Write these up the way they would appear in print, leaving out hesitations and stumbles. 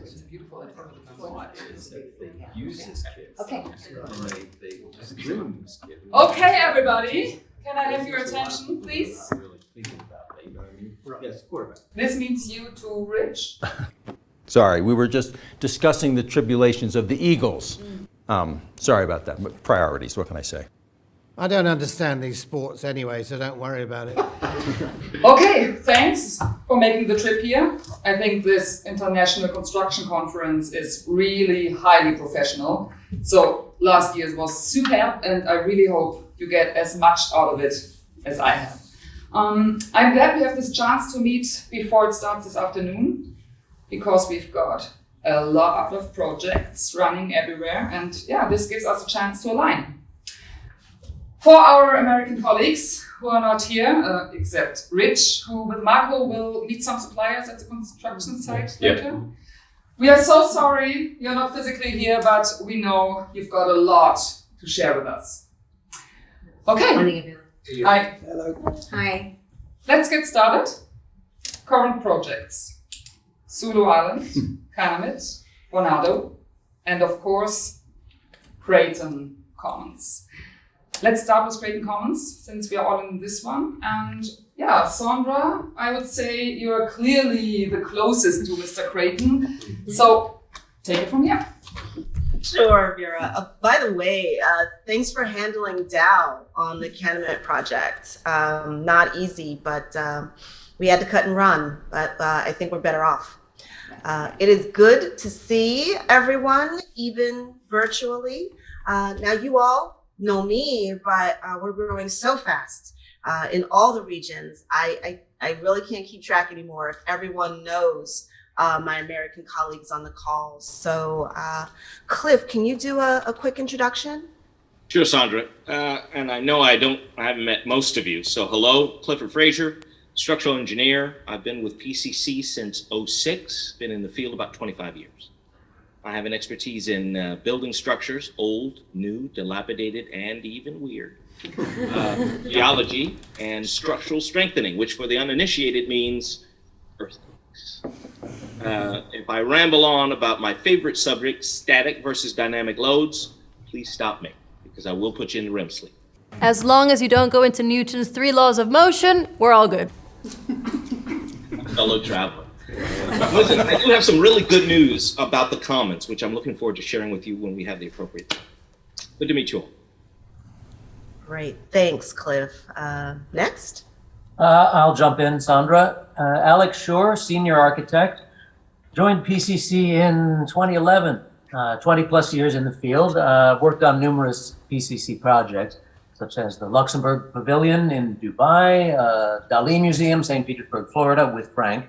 It's a beautiful thought. Use this kit. Okay. And they just groom this kit. Okay, everybody. Can I have your attention, please? I'm really thinking about that, you know what I mean? Right. Yes, quarterback. This means you too, Rich. Sorry, we were just discussing the tribulations of the Eagles. Sorry about that, but priorities, what can I say? I don't understand these sports anyway, so don't worry about it. Okay, thanks for making the trip here. I think this International Construction Conference is really highly professional. So last year's was superb, and I really hope you get as much out of it as I have. I'm glad we have this chance to meet before it starts this afternoon, because we've got a lot of projects running everywhere, and yeah, this gives us a chance to align. For our American colleagues who are not here, except Rich, who with Marco will meet some suppliers at the construction site later. We are so sorry you're not physically here, but we know you've got a lot to share with us. Okay. Hi. Hello. Hi. Let's get started. Current projects. Sulu Island, Kanamit, Bonado, and of course, Creighton Commons. Let's start with Creighton Commons, since we are all in this one. And yeah, Sandra, I would say you're clearly the closest to Mr. Creighton. So take it from here. Sure, Vera. By the way, thanks for handling Dow on the Kanamit project. Not easy, but we had to cut and run, but I think we're better off. It is good to see everyone, even virtually. Now you all know me, but we're growing so fast in all the regions. I really can't keep track anymore if everyone knows my American colleagues on the call. So Cliff, can you do a quick introduction? Sure, Sandra. And I know I haven't met most of you. So hello, Clifford Frazier, structural engineer. I've been with PCC since '06, been in the field about 25 years. I have an expertise in building structures, old, new, dilapidated, and even weird. Geology and structural strengthening, which for the uninitiated means earthquakes. If I ramble on about my favorite subject, static versus dynamic loads, please stop me, because I will put you in the REM sleep. As long as you don't go into Newton's 3 laws of motion, we're all good. Fellow traveler. Listen, I do have some really good news about the Commons, which I'm looking forward to sharing with you when we have the appropriate time. Good to meet you all. Great, thanks, Cliff. Next? I'll jump in, Sandra. Alex Shore, senior architect, joined PCC in 2011, 20 plus years in the field, worked on numerous PCC projects, such as the Luxembourg Pavilion in Dubai, Dali Museum, St. Petersburg, Florida, with Frank.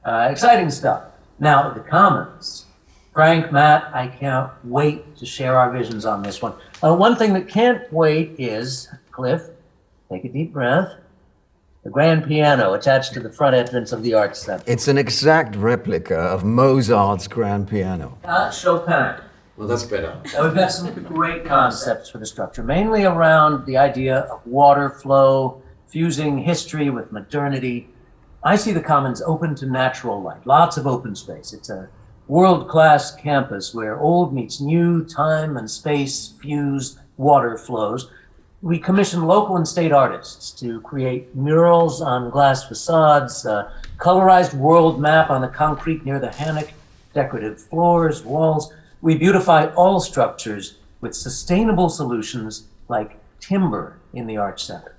Exciting stuff. Now, the Commons. Frank, Matt, I can't wait to share our visions on this one. One thing that can't wait is, Cliff, take a deep breath, the grand piano attached to the front entrance of the Arts Center. It's an exact replica of Mozart's grand piano. Chopin. Well, that's better. Now, we've got some great concepts for the structure, mainly around the idea of water flow, fusing history with modernity. I see the Commons open to natural light, lots of open space. It's a world-class campus where old meets new, time and space fused, water flows. We commission local and state artists to create murals on glass facades, a colorized world map on the concrete near the hammock, decorative floors, walls. We beautify all structures with sustainable solutions like timber in the Arts Center.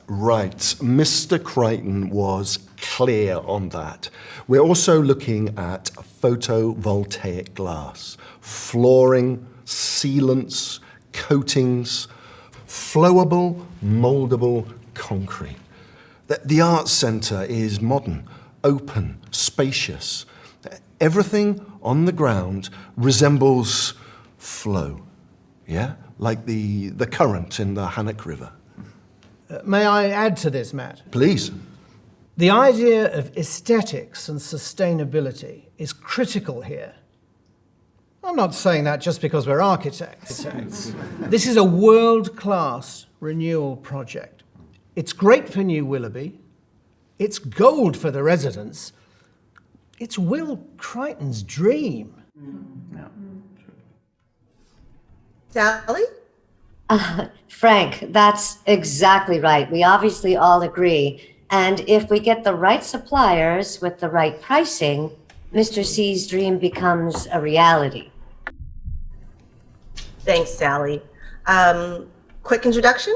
Right, Mr. Creighton was clear on that. We're also looking at photovoltaic glass, flooring, sealants, coatings, flowable, moldable concrete. The Arts Centre is modern, open, spacious. Everything on the ground resembles flow, yeah? Like the current in the Hannock River. May I add to this, Matt? Please. The idea of aesthetics and sustainability is critical here. I'm not saying that just because we're architects. This is a world-class renewal project. It's great for New Willoughby. It's gold for the residents. It's Will Crichton's dream. Sally? Frank, that's exactly right. We obviously all agree. And if we get the right suppliers with the right pricing, Mr. C's dream becomes a reality. Thanks, Sally. Quick introduction?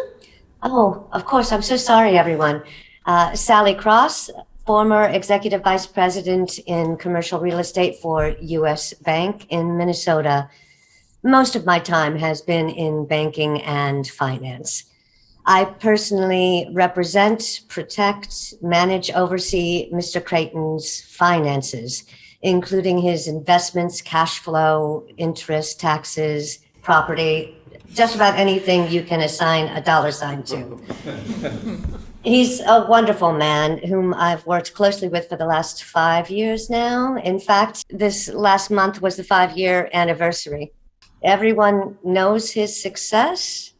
Oh, of course. I'm so sorry, everyone. Sally Cross, former Executive Vice President in Commercial Real Estate for U.S. Bank in Minnesota. Most of my time has been in banking and finance. I personally represent, protect, manage, oversee Mr. Creighton's finances, including his investments, cash flow, interest, taxes, property, just about anything you can assign a dollar sign to. He's a wonderful man whom I've worked closely with for the last 5 years now. In fact, this last month was the 5-year anniversary. Everyone knows his success,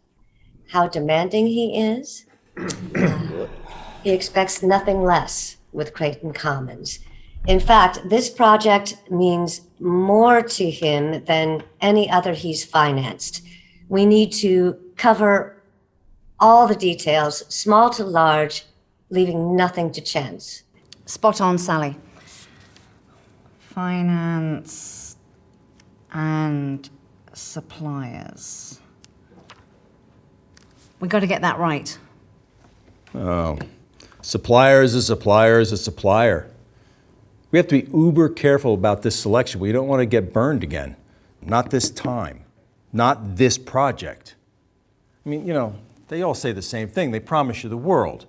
how demanding he is. He expects nothing less with Creighton Commons. In fact, this project means more to him than any other he's financed. We need to cover all the details, small to large, leaving nothing to chance. Spot on, Sally. Finance and suppliers. We got to get that right. Oh, supplier is a supplier is a supplier. We have to be uber careful about this selection. We don't want to get burned again. Not this time. Not this project. I mean, they all say the same thing. They promise you the world.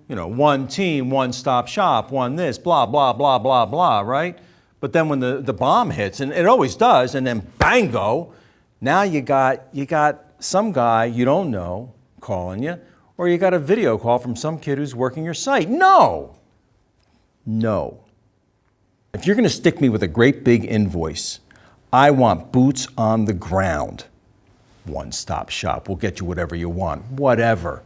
One team, one-stop shop, one this, blah, blah, blah, blah, blah, right? But then when the bomb hits, and it always does, and then bango, now you got some guy you don't know calling you, or you got a video call from some kid who's working your site. No. If you're going to stick me with a great big invoice, I want boots on the ground. One-stop shop. We'll get you whatever you want. Whatever.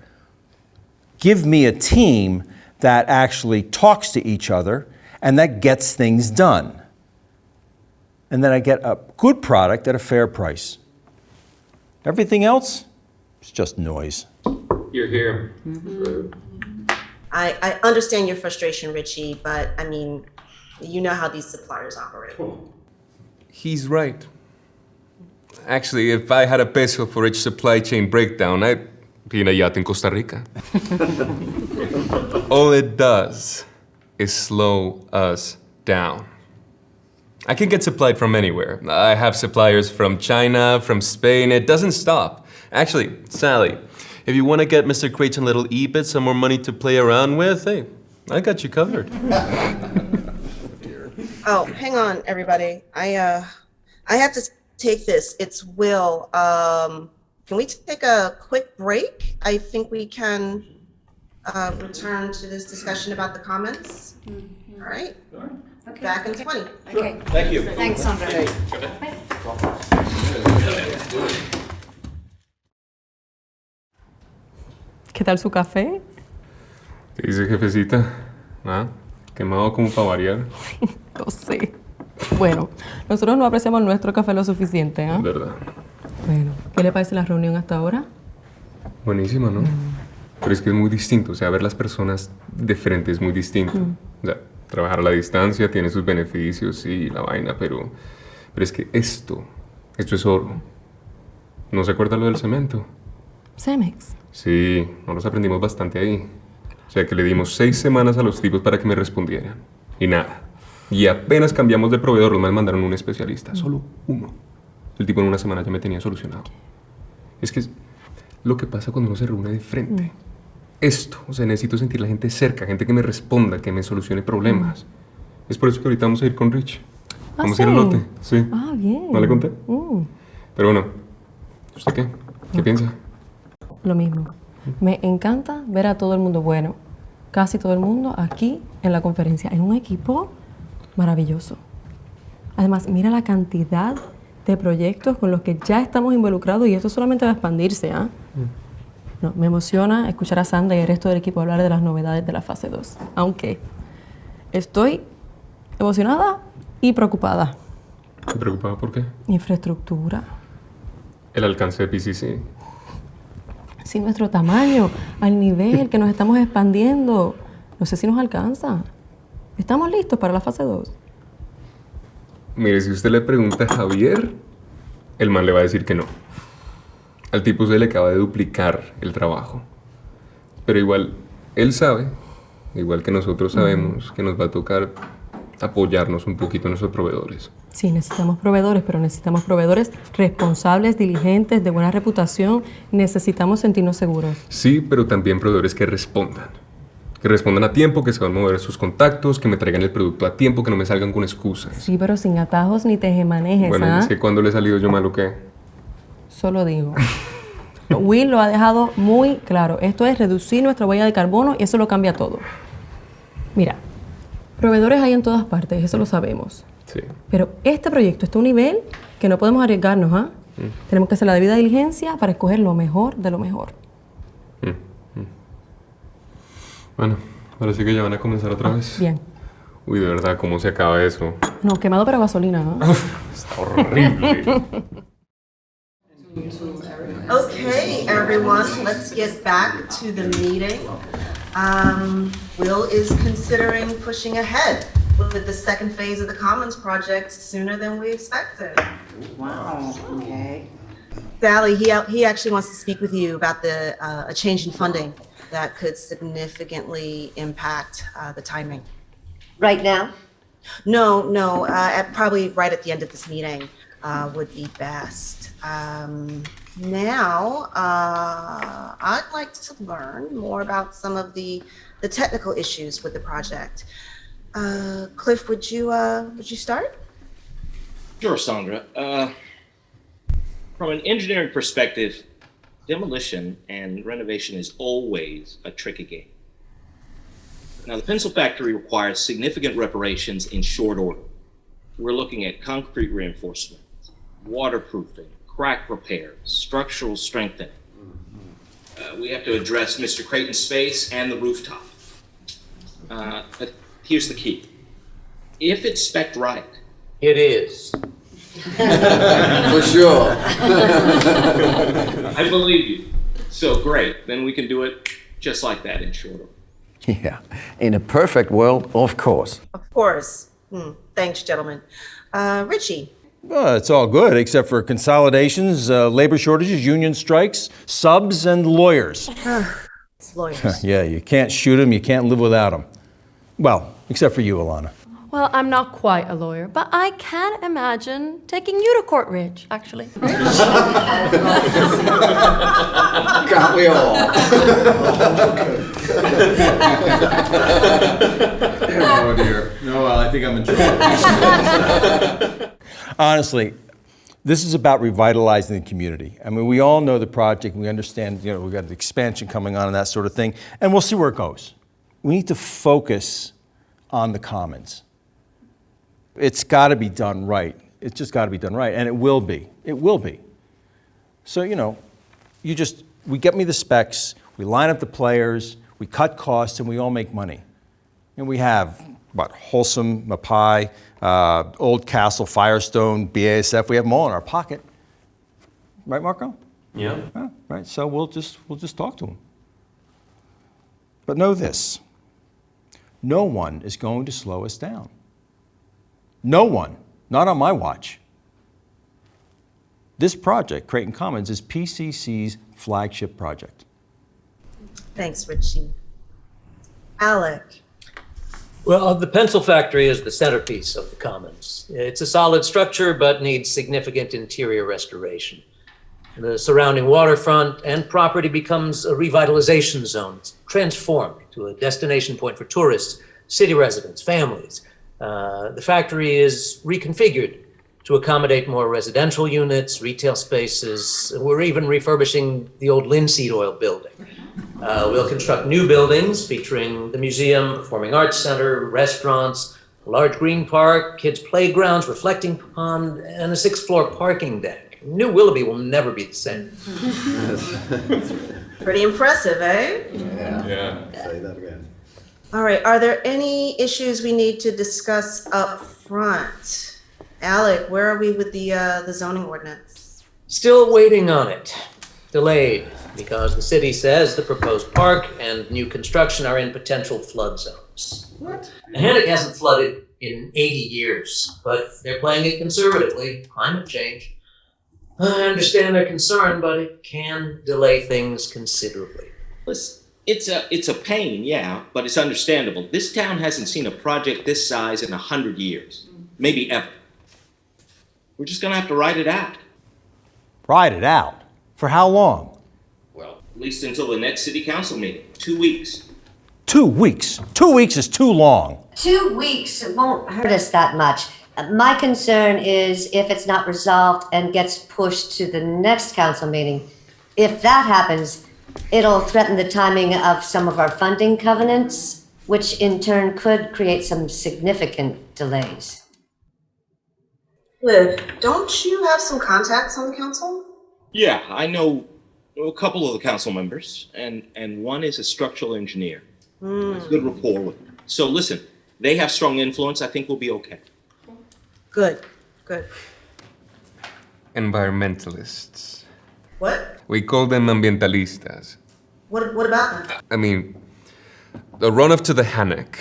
Give me a team that actually talks to each other and that gets things done. And then I get a good product at a fair price. Everything else is just noise. You're here. I understand your frustration, Richie, but I mean, you know how these suppliers operate. He's right. Actually, if I had a peso for each supply chain breakdown, I'd be in a yacht in Costa Rica. All it does is slow us down. I can get supplied from anywhere. I have suppliers from China, from Spain. It doesn't stop. Actually, Sally, if you want to get Mr. Creighton little EBIT some more money to play around with, hey, I got you covered. Oh, hang on, everybody. I have to take this. It's Will. Can we take a quick break? I think we can return to this discussion about the comments. All right. Okay. Back in 20. Okay. Thank you. Thanks, Sandra. ¿Qué tal su café? ¿Qué dice, jefecita? ¿Ah? Quemado como para variar. No sé. Bueno, nosotros no apreciamos nuestro café lo suficiente, ¿ah? ¿Verdad? Bueno, ¿qué le parece la reunión hasta ahora? Buenísima, ¿no? Pero es que es muy distinto, o sea, ver las personas de frente es muy distinto. O sea, trabajar a la distancia tiene sus beneficios y la vaina, pero es que esto es oro. ¿No se acuerda lo del cemento? Cemex. Sí, nos aprendimos bastante ahí. O sea, que le dimos 6 semanas a los tipos para que me respondieran. Y nada. Y apenas cambiamos de proveedor, los me mandaron un especialista. Solo uno. El tipo en una semana ya me tenía solucionado. Es que es lo que pasa cuando uno se reúne de frente. Esto, o sea, necesito sentir la gente cerca, gente que me responda, que me solucione problemas. Es por eso que ahorita vamos a ir con Rich. Vamos a ir al lote, sí. Ah, bien. ¿No le conté? Pero bueno, ¿usted qué? ¿Qué piensa? Lo mismo. Me encanta ver a todo el mundo bueno, casi todo el mundo aquí en la conferencia, en un equipo maravilloso. Además, mira la cantidad de proyectos con los que ya estamos involucrados y esto solamente va a expandirse, ¿ah? No, me emociona escuchar a Sandra y el resto del equipo hablar de las novedades de la fase 2, aunque estoy emocionada y preocupada. ¿Preocupada por qué? Infraestructura. El alcance de PCC. Sí, nuestro tamaño, al nivel que nos estamos expandiendo. No sé si nos alcanza. ¿Estamos listos para la fase 2? Mire, si usted le pregunta a Javier, el man le va a decir que no. Al tipo se le acaba de duplicar el trabajo. Pero igual, él sabe, igual que nosotros sabemos, que nos va a tocar apoyarnos un poquito en nuestros proveedores. Sí, necesitamos proveedores, pero necesitamos proveedores responsables, diligentes, de buena reputación. Necesitamos sentirnos seguros. Sí, pero también proveedores que respondan. Que respondan a tiempo, que se van a mover sus contactos, que me traigan el producto a tiempo, que no me salgan con excusas. Sí, pero sin atajos ni tejemanejes, Bueno, ¿ah? es que cuando le he salido yo mal o qué. Solo digo. Will lo ha dejado muy claro. Esto es reducir nuestra huella de carbono y eso lo cambia todo. Mira, proveedores hay en todas partes, eso lo sabemos. Sí. Pero este proyecto está a un nivel que no podemos arriesgarnos, ¿ah? Tenemos que hacer la debida diligencia para escoger lo mejor de lo mejor. Bueno, parece que ya van a comenzar otra vez. Bien. Uy, de verdad, ¿cómo se acaba eso? No, quemado pero gasolina, ¿no? Está horrible. Okay, everyone, let's get back to the meeting. Will is considering pushing ahead with the second phase of the Commons project sooner than we expected. Wow, okay. Sally, he actually wants to speak with you about a change in funding that could significantly impact the timing. Right now? No, probably right at the end of this meeting would be best. Now, I'd like to learn more about some of the technical issues with the project. Cliff, would you start? Sure, Sandra. From an engineering perspective, demolition and renovation is always a tricky game. Now, the pencil factory requires significant reparations in short order. We're looking at concrete reinforcement, waterproofing, crack repairs, structural strengthening. We have to address Mr. Creighton's space and the rooftop. But here's the key. If it's spec'd right. It is. For sure. I believe you. So great. Then we can do it just like that in short order. Yeah, in a perfect world, of course. Of course. Thanks, gentlemen. Richie. Well, it's all good, except for consolidations, labor shortages, union strikes, subs, and lawyers. Lawyers. Yeah, you can't shoot them, you can't live without them. Well, except for you, Alana. Well, I'm not quite a lawyer, but I can imagine taking you to court, Rich, actually. Can't we all? Oh dear. No, I think I'm in trouble. Honestly, this is about revitalizing the community. I mean, we all know the project, we understand, we've got the expansion coming on and that sort of thing, and we'll see where it goes. We need to focus on the commons. It's got to be done right. It's just got to be done right, and it will be. It will be. So, we get me the specs, we line up the players, we cut costs, and we all make money. And we have, Wholesome, Mapai, Old Castle, Firestone, BASF, we have them all in our pocket. Right, Marco? Yeah. Right, so we'll just talk to them. But know this, no one is going to slow us down. No one, not on my watch. This project, Creighton Commons, is PCC's flagship project. Thanks, Richie. Alec. Well, the pencil factory is the centerpiece of the Commons. It's a solid structure, but needs significant interior restoration. The surrounding waterfront and property becomes a revitalization zone. It's transformed to a destination point for tourists, city residents, families. The factory is reconfigured to accommodate more residential units, retail spaces. We're even refurbishing the old linseed oil building. We'll construct new buildings featuring the museum, performing arts center, restaurants, a large green park, kids' playgrounds, reflecting pond, and a 6th-floor parking deck. New Willoughby will never be the same. Pretty impressive, eh? Yeah. Say that again. All right, are there any issues we need to discuss up front? Alec, where are we with the zoning ordinance? Still waiting on it. Delayed because the city says the proposed park and new construction are in potential flood zones. What? The Hannock hasn't flooded in 80 years, but they're playing it conservatively. Climate change. I understand their concern, but it can delay things considerably. Listen, it's a pain, yeah, but it's understandable. This town hasn't seen a project this size in 100 years, maybe ever. We're just gonna have to ride it out. Ride it out? For how long? Well, at least until the next city council meeting, 2 weeks. 2 weeks. 2 weeks is too long. 2 weeks won't hurt us that much. My concern is if it's not resolved and gets pushed to the next council meeting. If that happens, it'll threaten the timing of some of our funding covenants, which in turn could create some significant delays. Liv, don't you have some contacts on the council? Yeah, I know a couple of the council members, and one is a structural engineer. Good rapport with them. So listen, they have strong influence. I think we'll be okay. Good, good. Environmentalists. What? We call them ambientalistas. What about them? I mean, the runoff to the Hannock,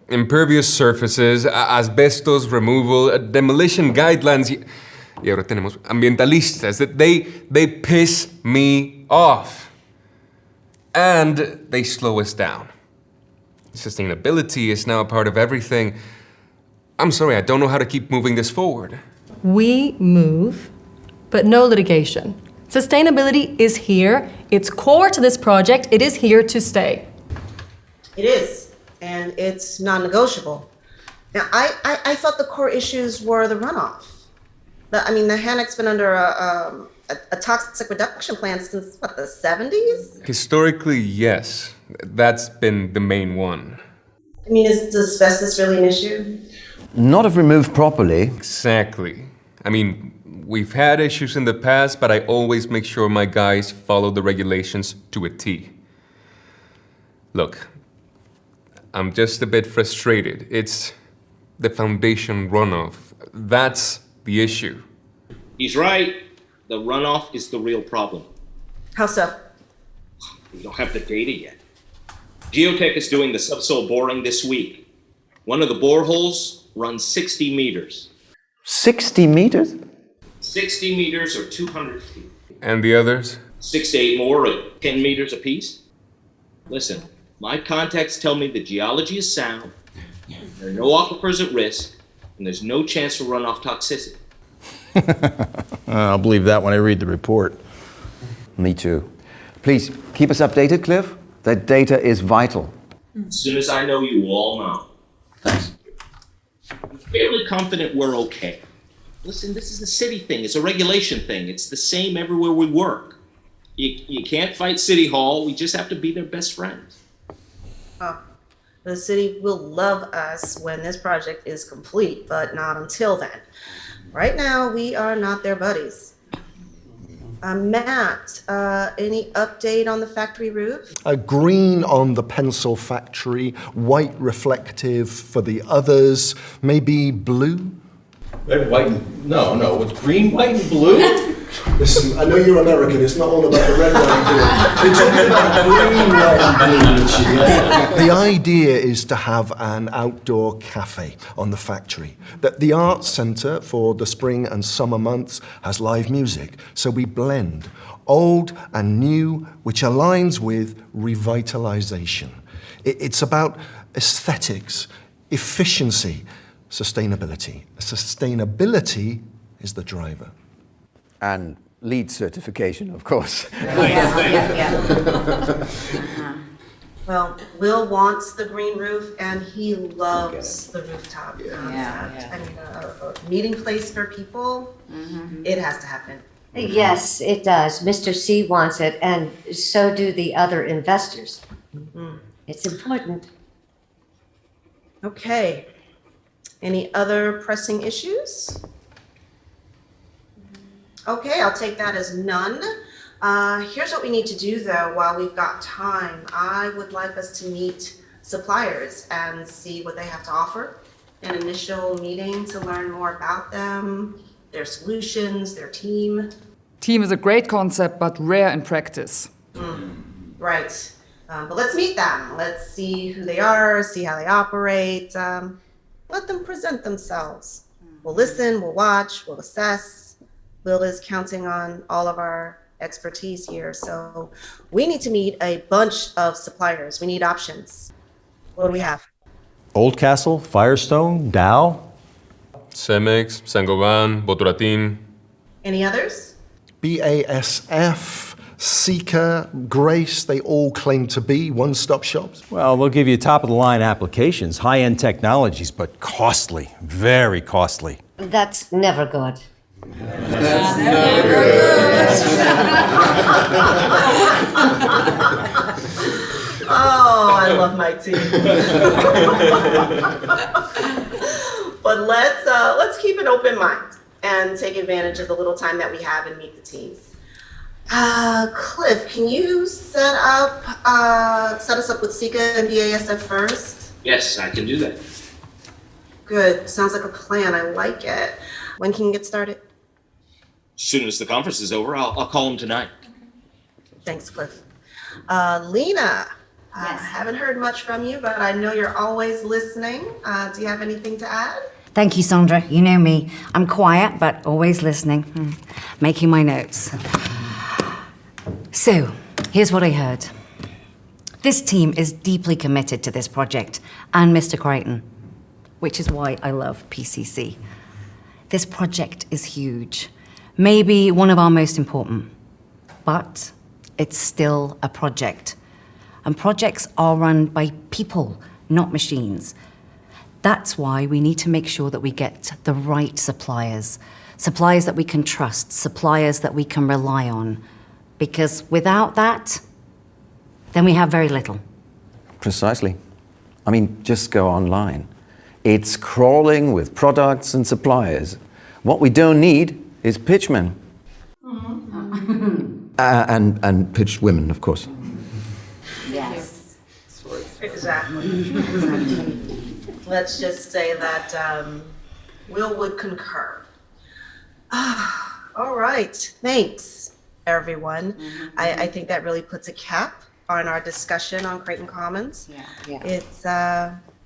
impervious surfaces, asbestos removal, demolition guidelines. Y ahora tenemos ambientalistas. They piss me off. And they slow us down. Sustainability is now a part of everything. I'm sorry, I don't know how to keep moving this forward. We move, but no litigation. Sustainability is here. It's core to this project. It is here to stay. It is, and it's non-negotiable. Now, I thought the core issues were the runoff. The Hannock's been under a toxic reduction plan since, what, the 70s? Historically, yes. That's been the main one. Is asbestos really an issue? Not if removed properly. Exactly. We've had issues in the past, but I always make sure my guys follow the regulations to a T. Look, I'm just a bit frustrated. It's the foundation runoff. That's the issue. He's right. The runoff is the real problem. How so? We don't have the data yet. Geotech is doing the subsoil boring this week. One of the boreholes runs 60 meters. 60 meters? 60 meters or 200 feet. And the others? 6 to 8 more at 10 meters apiece. Listen, my contacts tell me the geology is sound, there are no aquifers at risk, and there's no chance for runoff toxicity. I'll believe that when I read the report. Me too. Please keep us updated, Cliff. That data is vital. As soon as I know, you all know. Thanks. I'm fairly confident we're okay. Listen, this is a city thing. It's a regulation thing. It's the same everywhere we work. You can't fight City Hall. We just have to be their best friends. The city will love us when this project is complete, but not until then. Right now, we are not their buddies. Matt, any update on the factory roof? Green on the pencil factory, white reflective for the others, maybe blue? Red, white, and... No, it's green, white, and blue? Listen, I know you're American, it's not all about the red, white, and blue. It's all about green, white, and blue, Richie, yeah? The idea is to have an outdoor cafe on the factory. That the Arts Centre for the spring and summer months has live music, so we blend old and new, which aligns with revitalization. It's about aesthetics, efficiency, sustainability. Sustainability is the driver. And LEED certification, of course. Well, Will wants the green roof and he loves the rooftop concept. A meeting place for people, it has to happen. Yes, it does. Mr. C wants it, and so do the other investors. It's important. Okay. Any other pressing issues? Okay, I'll take that as none. Here's what we need to do though while we've got time. I would like us to meet suppliers and see what they have to offer. An initial meeting to learn more about them, their solutions, their team. Team is a great concept, but rare in practice. Right. But let's meet them. Let's see who they are, see how they operate. Let them present themselves. We'll listen, we'll watch, we'll assess. Will is counting on all of our expertise here. So we need to meet a bunch of suppliers. We need options. What do we have? Oldcastle, Firestone, Dow. Cemex, Saint-Gobain, Votorantim. Any others? BASF, Sika, Grace, they all claim to be one-stop shops. Well, they'll give you top-of-the-line applications, high-end technologies, but costly, very costly. That's never good. Oh, I love my team. But let's keep an open mind and take advantage of the little time that we have and meet the teams. Cliff, can you set us up with Sika and BASF first? Yes, I can do that. Good. Sounds like a plan. I like it. When can you get started? As soon as the conference is over, I'll call him tonight. Thanks, Cliff. Lena, I haven't heard much from you, but I know you're always listening. Do you have anything to add? Thank you, Sandra. You know me. I'm quiet, but always listening, making my notes. So, here's what I heard. This team is deeply committed to this project and Mr. Crichton, which is why I love PCC. This project is huge, maybe one of our most important, but it's still a project. And projects are run by people, not machines. That's why we need to make sure that we get the right suppliers, suppliers that we can trust, suppliers that we can rely on. Because without that, then we have very little. Precisely. I mean, just go online. It's crawling with products and suppliers. What we don't need is pitchmen. And pitched women, of course. Yes. Exactly. Let's just say that Will would concur. All right. Thanks, everyone. I think that really puts a cap on our discussion on Creighton Commons. Yeah. I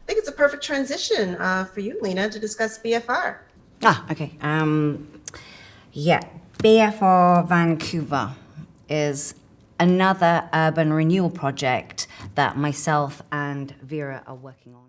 think it's a perfect transition for you, Lena, to discuss BFR. Okay. BFR Vancouver is another urban renewal project that myself and Vera are working on.